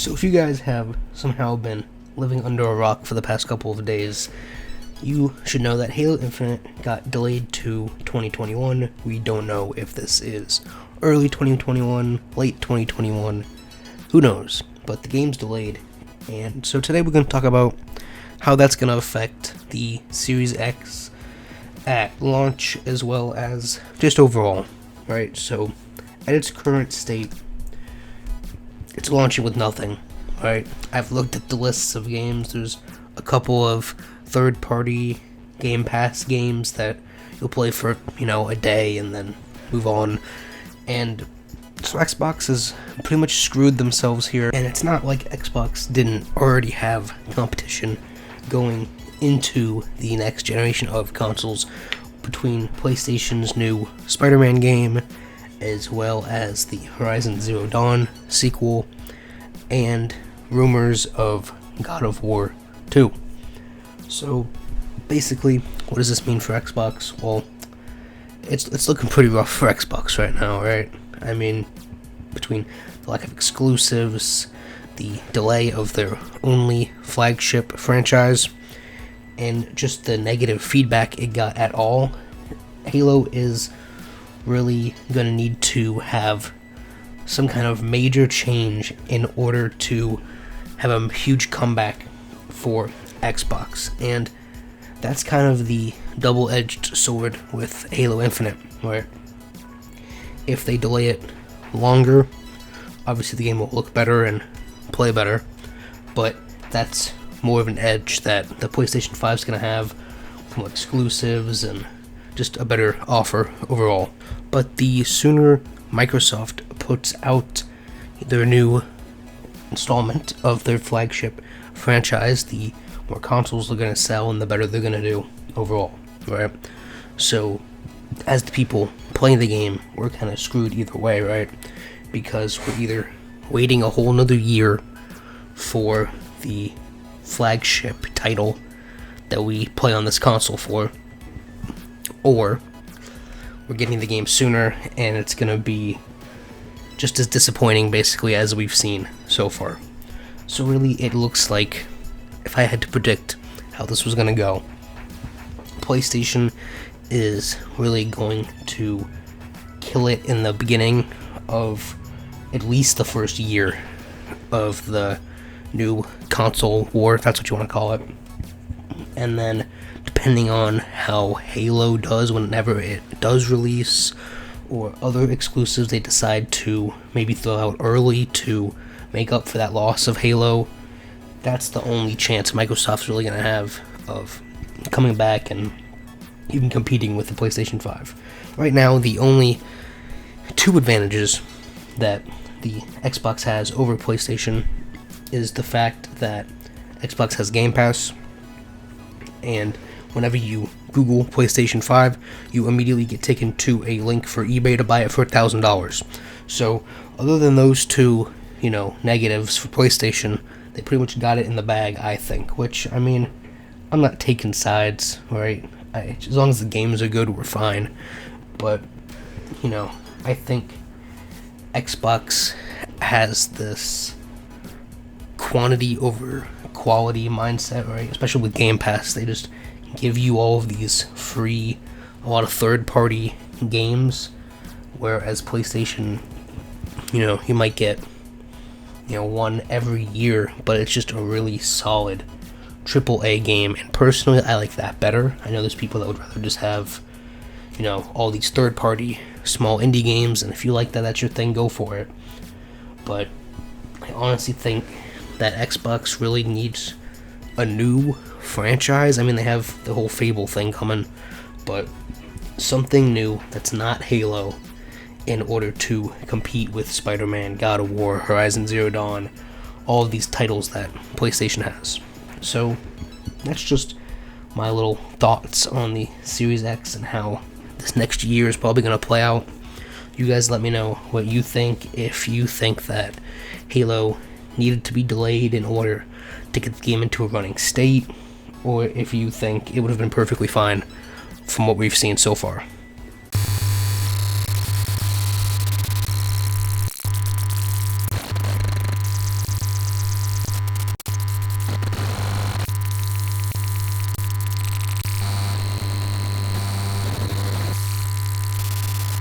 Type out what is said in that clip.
So if you guys have somehow been living under a rock for the past couple of days, you should know that Halo Infinite got delayed to 2021. We don't know if this is early 2021, late 2021, who knows, but the game's delayed. And so today we're going to talk about how that's going to affect the Series X at launch as well as just overall, right? So at its current state, it's launching with nothing, right? I've looked at the lists of games. There's a couple of third-party Game Pass games that you'll play for, a day and then move on. And so Xbox has pretty much screwed themselves here. And it's not like Xbox didn't already have competition going into the next generation of consoles between PlayStation's new Spider-Man game as well as the Horizon Zero Dawn sequel and rumors of God of War 2. So basically, what does this mean for Xbox? Well, it's looking pretty rough for Xbox right now, right? I mean, between the lack of exclusives, the delay of their only flagship franchise, and just the negative feedback it got at all, Halo is really going to need to have some kind of major change in order to have a huge comeback for Xbox. And that's kind of the double-edged sword with Halo Infinite, where if they delay it longer, obviously the game will look better and play better, but that's more of an edge that the PlayStation 5 is going to have from exclusives and just a better offer overall. But the sooner Microsoft puts out their new installment of their flagship franchise, the more consoles they're going to sell and the better they're going to do overall, right? So as the people playing the game, we're kind of screwed either way, right? Because we're either waiting a whole nother year for the flagship title that we play on this console for, or we're getting the game sooner and it's going to be just as disappointing basically as we've seen so far. So really it looks like, if I had to predict how this was going to go, PlayStation is really going to kill it in the beginning of at least the first year of the new console war, if that's what you want to call it. And then depending on how Halo does whenever it does release, or other exclusives they decide to maybe throw out early to make up for that loss of Halo, that's the only chance Microsoft's really going to have of coming back and even competing with the PlayStation 5. Right now, the only two advantages that the Xbox has over PlayStation is the fact that Xbox has Game Pass, and whenever you Google PlayStation 5, you immediately get taken to a link for eBay to buy it for $1,000. So, other than those two, negatives for PlayStation, they pretty much got it in the bag, I think. Which, I mean, I'm not taking sides, right? As long as the games are good, we're fine. But, I think Xbox has this quantity over quality mindset, right? Especially with Game Pass, they just give you all of these free, a lot of third-party games, whereas PlayStation, you might get, one every year, but it's just a really solid AAA game, and personally, I like that better. I know there's people that would rather just have, all these third-party small indie games, and if you like that, that's your thing, go for it. But I honestly think that Xbox really needs a new franchise. I mean, they have the whole Fable thing coming, but something new that's not Halo in order to compete with Spider-Man, God of War, Horizon Zero Dawn, all of these titles that PlayStation has. So that's just my little thoughts on the Series X and how this next year is probably going to play out. You guys let me know what you think, if you think that Halo needed to be delayed in order to get the game into a running state, or if you think it would have been perfectly fine from what we've seen so far.